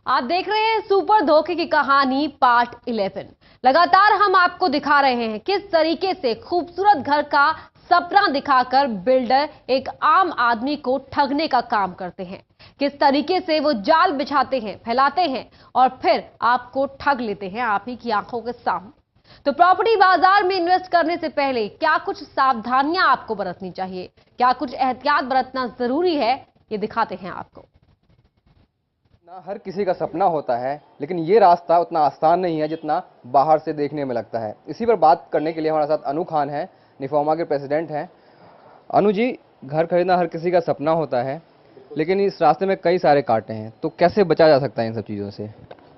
आप देख रहे हैं सुपर धोखे की कहानी पार्ट 11। लगातार हम आपको दिखा रहे हैं किस तरीके से खूबसूरत घर का सपना दिखाकर बिल्डर एक आम आदमी को ठगने का काम करते हैं। किस तरीके से वो जाल बिछाते हैं, फैलाते हैं और फिर आपको ठग लेते हैं आप ही की आंखों के सामने। तो प्रॉपर्टी बाजार में इन्वेस्ट करने से पहले क्या कुछ सावधानियां आपको बरतनी चाहिए, क्या कुछ एहतियात बरतना जरूरी है, ये दिखाते हैं आपको। ना हर किसी का सपना होता है, लेकिन ये रास्ता उतना आसान नहीं है जितना बाहर से देखने में लगता है। इसी पर बात करने के लिए हमारे साथ अनु खान है, निफोमा के प्रेसिडेंट हैं। अनु जी, घर खरीदना हर किसी का सपना होता है, लेकिन इस रास्ते में कई सारे कांटे हैं, तो कैसे बचा जा सकता है इन सब चीज़ों से?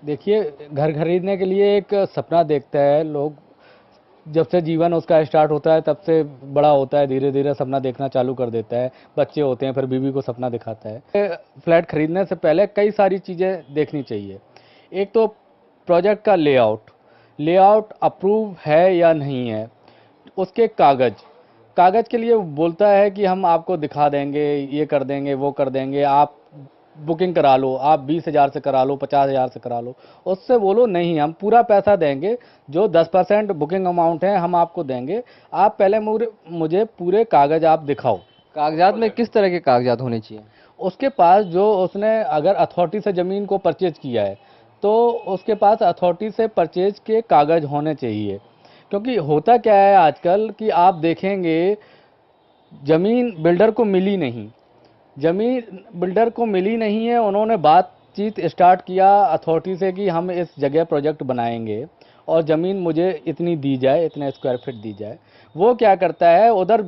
देखिए, घर खरीदने के लिए एक सपना देखता है लोग। जब से जीवन उसका स्टार्ट होता है तब से बड़ा होता है, धीरे धीरे सपना देखना चालू कर देता है। बच्चे होते हैं, फिर बीवी को सपना दिखाता है। फ्लैट खरीदने से पहले कई सारी चीज़ें देखनी चाहिए। एक तो प्रोजेक्ट का लेआउट, लेआउट अप्रूव है या नहीं है। उसके कागज़, कागज़ के लिए बोलता है कि हम आपको दिखा देंगे, ये कर देंगे, वो कर देंगे, आप बुकिंग करा लो, आप 20,000 से करा लो, 50,000 से करा लो। उससे बोलो नहीं, हम पूरा पैसा देंगे, जो 10% बुकिंग अमाउंट है हम आपको देंगे, आप पहले मुझे पूरे कागज़ आप दिखाओ। कागजात में किस तरह के कागजात होने चाहिए? उसके पास जो उसने अगर अथॉरिटी से ज़मीन को परचेज किया है तो उसके पास अथॉरिटी से परचेज के कागज़ होने चाहिए। क्योंकि होता क्या है आजकल कि आप देखेंगे, ज़मीन बिल्डर को मिली नहीं, ज़मीन बिल्डर को मिली नहीं है। उन्होंने बातचीत स्टार्ट किया अथॉरिटी से कि हम इस जगह प्रोजेक्ट बनाएंगे और ज़मीन मुझे इतनी दी जाए, इतने स्क्वायर फीट दी जाए। वो क्या करता है, उधर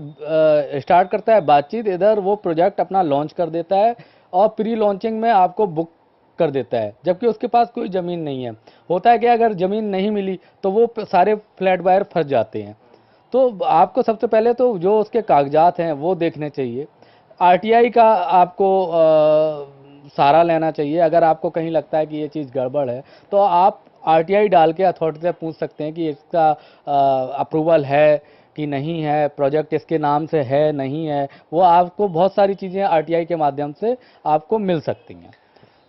स्टार्ट करता है बातचीत, इधर वो प्रोजेक्ट अपना लॉन्च कर देता है और प्री लॉन्चिंग में आपको बुक कर देता है, जबकि उसके पास कोई ज़मीन नहीं है। होता है कि अगर ज़मीन नहीं मिली तो वो सारे फ्लैट बायर फंस जाते हैं। तो आपको सबसे पहले तो जो उसके कागजात हैं वो देखने चाहिए। आरटीआई का आपको सहारा लेना चाहिए। अगर आपको कहीं लगता है कि ये चीज़ गड़बड़ है तो आप आरटीआई डाल के अथॉरिटी से पूछ सकते हैं कि इसका अप्रूवल है कि नहीं है, प्रोजेक्ट इसके नाम से है नहीं है। वो आपको बहुत सारी चीज़ें आरटीआई के माध्यम से आपको मिल सकती हैं।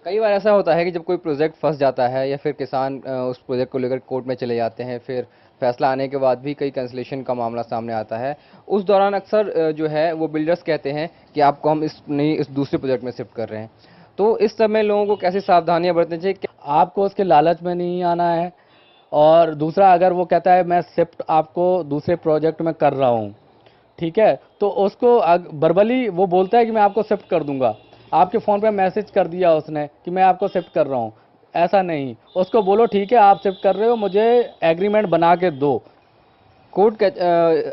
कई बार ऐसा होता है कि जब कोई प्रोजेक्ट फंस जाता है या फिर किसान उस प्रोजेक्ट को लेकर कोर्ट में चले जाते हैं, फिर फैसला आने के बाद भी कई कैंसिलेशन का मामला सामने आता है। उस दौरान अक्सर जो है वो बिल्डर्स कहते हैं कि आपको हम इस दूसरे प्रोजेक्ट में शिफ्ट कर रहे हैं। तो इस समय लोगों को कैसी सावधानियां बरतनी चाहिए? आपको उसके लालच में नहीं आना है। और दूसरा, अगर वो कहता है मैं शिफ्ट आपको दूसरे प्रोजेक्ट में कर रहा हूँ, ठीक है, तो उसको वर्बली वो बोलता है कि मैं आपको शिफ्ट कर दूंगा, आपके फ़ोन पे मैसेज कर दिया उसने कि मैं आपको शिफ्ट कर रहा हूँ। ऐसा नहीं, उसको बोलो ठीक है आप शिफ्ट कर रहे हो, मुझे एग्रीमेंट बना के दो। कोर्ट का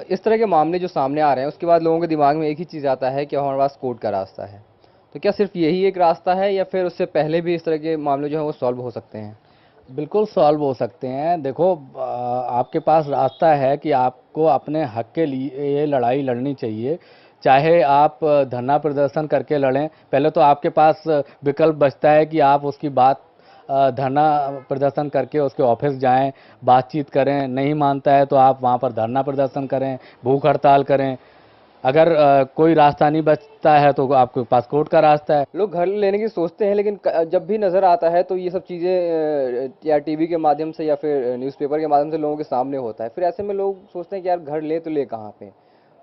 इस तरह के मामले जो सामने आ रहे हैं उसके बाद लोगों के दिमाग में एक ही चीज़ आता है कि हमारे पास कोर्ट का रास्ता है। तो क्या सिर्फ यही एक रास्ता है या फिर उससे पहले भी इस तरह के मामले जो हैं वो सॉल्व हो सकते हैं? बिल्कुल सॉल्व हो सकते हैं। देखो, आपके पास रास्ता है कि आपको अपने हक के लिए ये लड़ाई लड़नी चाहिए। चाहे आप धरना प्रदर्शन करके लड़ें, पहले तो आपके पास विकल्प बचता है कि आप उसकी बात धरना प्रदर्शन करके उसके ऑफिस जाएं, बातचीत करें। नहीं मानता है तो आप वहाँ पर धरना प्रदर्शन करें, भूख हड़ताल करें। अगर कोई रास्ता नहीं बचता है तो आपके पास कोर्ट का रास्ता है। लोग घर लेने की सोचते हैं, लेकिन जब भी नज़र आता है तो ये सब चीज़ें या टीवी के माध्यम से या फिर न्यूज़पेपर के माध्यम से लोगों के सामने होता है। फिर ऐसे में लोग सोचते हैं कि यार घर ले तो ले कहाँ पे?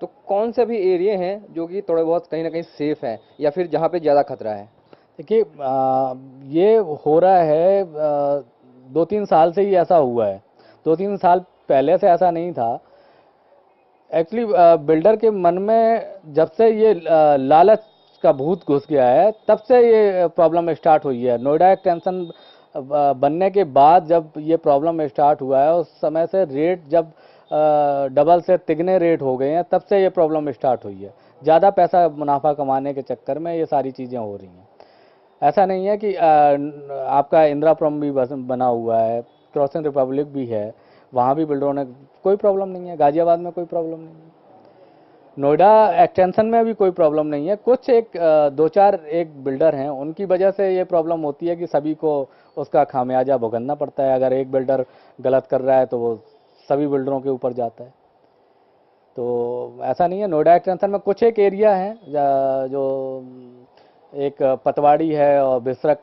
तो कौन से भी एरिया हैं जो कि थोड़े बहुत कहीं ना कहीं सेफ हैं या फिर जहाँ पे ज़्यादा खतरा है? देखिए, ये हो रहा है, 2-3 साल से ही ऐसा हुआ है। 2-3 साल पहले से ऐसा नहीं था। एक्चुअली बिल्डर के मन में जब से ये लालच का भूत घुस गया है तब से ये प्रॉब्लम स्टार्ट हुई है। नोएडा एक्सटेंशन बनने के बाद जब ये प्रॉब्लम स्टार्ट हुआ है, उस समय से रेट जब डबल से तिगने रेट हो गए हैं, तब से ये प्रॉब्लम स्टार्ट हुई है। ज़्यादा पैसा मुनाफा कमाने के चक्कर में ये सारी चीज़ें हो रही हैं। ऐसा नहीं है कि आपका इंदिरापुरम भी बना हुआ है, क्रॉसिंग रिपब्लिक भी है, वहाँ भी बिल्डरों ने कोई प्रॉब्लम नहीं है। गाजियाबाद में कोई प्रॉब्लम नहीं है। नोएडा एक्सटेंशन में भी कोई प्रॉब्लम नहीं है। कुछ एक दो चार एक बिल्डर हैं, उनकी वजह से ये प्रॉब्लम होती है कि सभी को उसका खामियाजा भुगतना पड़ता है। अगर एक बिल्डर गलत कर रहा है तो वो सभी बिल्डरों के ऊपर जाता है। तो ऐसा नहीं है। नोएडा एक्सटेंशन में कुछ एक एरिया है जो एक पतवाड़ी है और बिसरक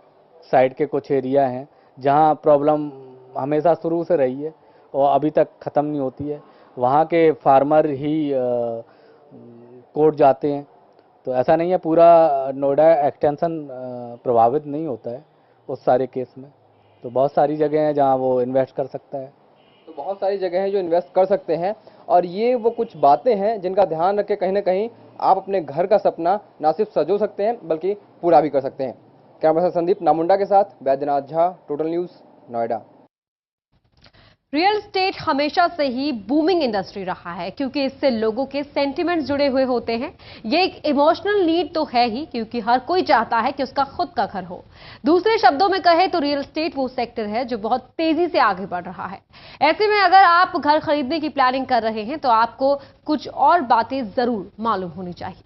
साइड के कुछ एरिया हैं जहां प्रॉब्लम हमेशा शुरू से रही है और अभी तक ख़त्म नहीं होती है। वहां के फार्मर ही कोर्ट जाते हैं, तो ऐसा नहीं है पूरा नोएडा एक्सटेंशन प्रभावित नहीं होता है उस सारे केस में। तो बहुत सारी जगह हैं जहां वो इन्वेस्ट कर सकता है। तो बहुत सारी जगह हैं जो इन्वेस्ट कर सकते हैं, और ये वो कुछ बातें हैं जिनका ध्यान रख के कहीं ना कहीं आप अपने घर का सपना ना सिर्फ सजो सकते हैं बल्कि पूरा भी कर सकते हैं। कैमरा पर्सन संदीप नामुंडा के साथ Vaidyanath Jha, total news, Noida. Real estate हमेशा से ही बूमिंग इंडस्ट्री रहा है क्योंकि इससे लोगों के सेंटिमेंट्स जुड़े हुए होते हैं। ये एक इमोशनल नीड तो है ही क्योंकि हर कोई चाहता है कि उसका खुद का घर हो। दूसरे शब्दों में कहे तो रियल एस्टेट वो सेक्टर है जो बहुत तेजी से आगे बढ़ रहा है। ऐसे में अगर आप घर खरीदने की प्लानिंग कर रहे हैं तो आपको कुछ और बातें जरूर मालूम होनी चाहिए।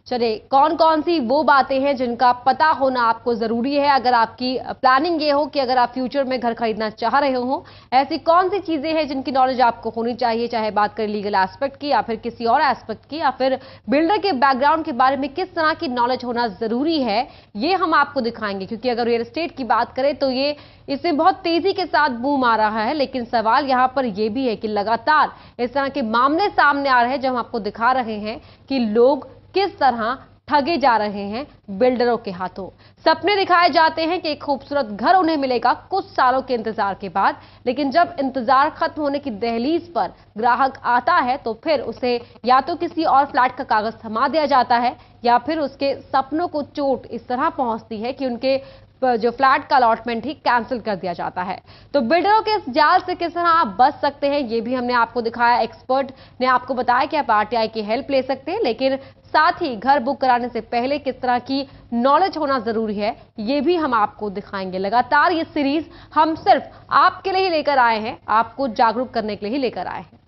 चलिए, कौन कौन सी वो बातें हैं जिनका पता होना आपको जरूरी है अगर आपकी प्लानिंग ये हो कि अगर आप फ्यूचर में घर खरीदना चाह रहे हो। ऐसी कौन सी चीजें हैं जिनकी नॉलेज आपको होनी चाहिए, चाहे बात करें लीगल एस्पेक्ट की या फिर किसी और एस्पेक्ट की, या फिर बिल्डर के बैकग्राउंड के बारे में किस तरह की नॉलेज होना जरूरी है, ये हम आपको दिखाएंगे। क्योंकि अगर रियल एस्टेट की बात करें तो ये इसमें बहुत तेजी के साथ बूम आ रहा है, लेकिन सवाल यहाँ पर यह भी है कि लगातार इस तरह के मामले सामने आ रहे हैं जो हम आपको दिखा रहे हैं कि लोग किस तरह ठगे जा रहे हैं बिल्डरों के हाथों। सपने दिखाए जाते हैं कि एक खूबसूरत घर उन्हें मिलेगा कुछ सालों के इंतजार के बाद, लेकिन जब इंतजार खत्म होने की दहलीज पर ग्राहक आता है तो फिर उसे या तो किसी और फ्लैट का कागज थमा दिया जाता है या फिर उसके सपनों को चोट इस तरह पहुंचती है कि उनके जो फ्लैट का अलॉटमेंट ही कैंसिल कर दिया जाता है। तो बिल्डरों के इस जाल से किस तरह आप बच सकते हैं ये भी हमने आपको दिखाया। एक्सपर्ट ने आपको बताया कि आप आरटीआई की हेल्प ले सकते हैं, लेकिन साथ ही घर बुक कराने से पहले किस तरह की नॉलेज होना जरूरी है ये भी हम आपको दिखाएंगे। लगातार ये सीरीज हम सिर्फ आपके लिए ही लेकर आए हैं, आपको जागरूक करने के लिए ही लेकर आए हैं।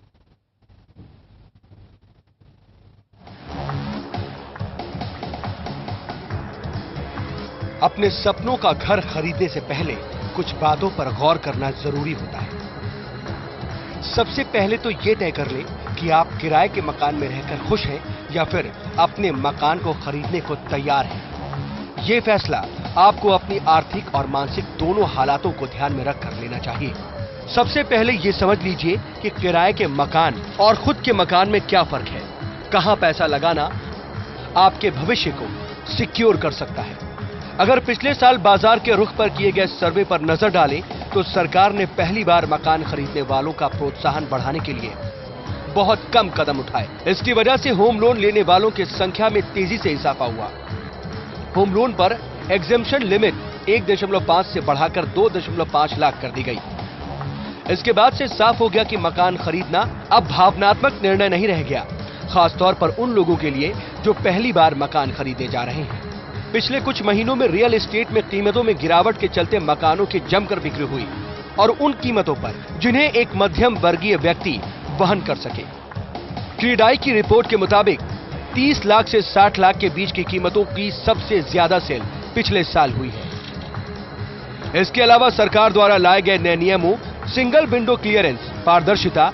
अपने सपनों का घर खरीदने से पहले कुछ बातों पर गौर करना जरूरी होता है। सबसे पहले तो ये तय कर लें कि आप किराए के मकान में रहकर खुश हैं या फिर अपने मकान को खरीदने को तैयार हैं। ये फैसला आपको अपनी आर्थिक और मानसिक दोनों हालातों को ध्यान में रखकर लेना चाहिए। सबसे पहले ये समझ लीजिए कि किराए के मकान और खुद के मकान में क्या फर्क है। कहां पैसा लगाना आपके भविष्य को सिक्योर कर सकता है। अगर पिछले साल बाजार के रुख पर किए गए सर्वे पर नजर डालें तो सरकार ने पहली बार मकान खरीदने वालों का प्रोत्साहन बढ़ाने के लिए बहुत कम कदम उठाए। इसकी वजह से होम लोन लेने वालों की संख्या में तेजी से इजाफा हुआ। होम लोन पर एग्जेम्पशन लिमिट 1.5 से बढ़ाकर 2.5 लाख कर दी गई। इसके बाद से साफ हो गया कि मकान खरीदना अब भावनात्मक निर्णय नहीं रह गया, खासतौर पर उन लोगों के लिए जो पहली बार मकान खरीदने जा रहे हैं। पिछले कुछ महीनों में रियल एस्टेट में कीमतों में गिरावट के चलते मकानों की जमकर बिक्री हुई, और उन कीमतों पर जिन्हें एक मध्यम वर्गीय व्यक्ति वहन कर सके। क्रीडाई की रिपोर्ट के मुताबिक 30 लाख से 60 लाख के बीच की कीमतों की सबसे ज्यादा सेल पिछले साल हुई है। इसके अलावा सरकार द्वारा लाए गए नए नियमों, सिंगल विंडो क्लियरेंस, पारदर्शिता,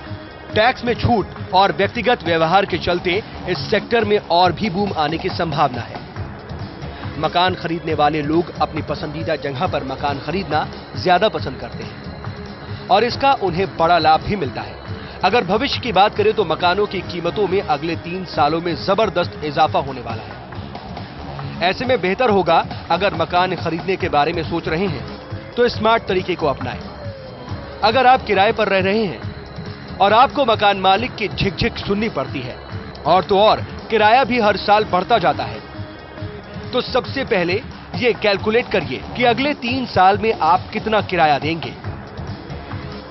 टैक्स में छूट और व्यक्तिगत व्यवहार के चलते इस सेक्टर में और भी बूम आने की संभावना है। मकान खरीदने वाले लोग अपनी पसंदीदा जगह पर मकान खरीदना ज्यादा पसंद करते हैं और इसका उन्हें बड़ा लाभ भी मिलता है। अगर भविष्य की बात करें तो मकानों की कीमतों में अगले 3 सालों में जबरदस्त इजाफा होने वाला है। ऐसे में बेहतर होगा अगर मकान खरीदने के बारे में सोच रहे हैं तो स्मार्ट तरीके को अपनाएं। अगर आप किराए पर रह रहे हैं और आपको मकान मालिक की झिकझिक सुननी पड़ती है और तो और किराया भी हर साल बढ़ता जाता है, तो सबसे पहले ये कैलकुलेट करिए कि अगले 3 साल में आप कितना किराया देंगे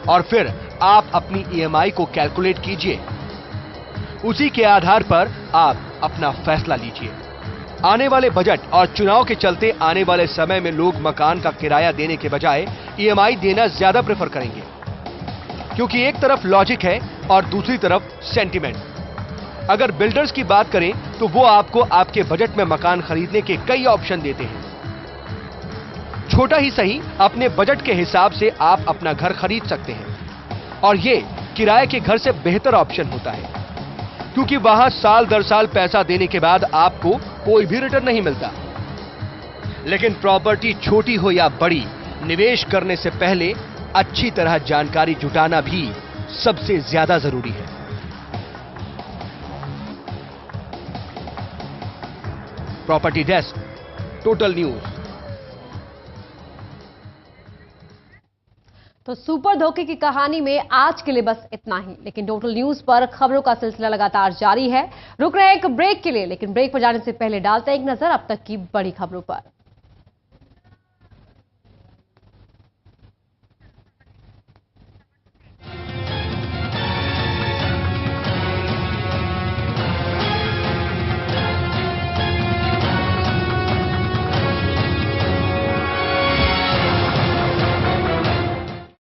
और फिर आप अपनी ईएमआई को कैलकुलेट कीजिए। उसी के आधार पर आप अपना फैसला लीजिए। आने वाले बजट और चुनाव के चलते आने वाले समय में लोग मकान का किराया देने के बजाय ईएमआई देना ज्यादा प्रेफर करेंगे, क्योंकि एक तरफ लॉजिक है और दूसरी तरफ सेंटिमेंट। अगर बिल्डर्स की बात करें तो वो आपको आपके बजट में मकान खरीदने के कई ऑप्शन देते हैं। छोटा ही सही अपने बजट के हिसाब से आप अपना घर खरीद सकते हैं और ये किराए के घर से बेहतर ऑप्शन होता है। क्योंकि वहां साल दर साल पैसा देने के बाद आपको कोई भी रिटर्न नहीं मिलता। लेकिन प्रॉपर्टी छोटी हो या बड़ी, निवेश करने से पहले अच्छी तरह जानकारी जुटाना भी सबसे ज्यादा जरूरी है। Property desk, total news. तो सुपर धोखे की कहानी में आज के लिए बस इतना ही, लेकिन टोटल न्यूज पर खबरों का सिलसिला लगातार जारी है। रुक रहे हैं एक ब्रेक के लिए, लेकिन ब्रेक पर जाने से पहले डालते हैं एक नजर अब तक की बड़ी खबरों पर।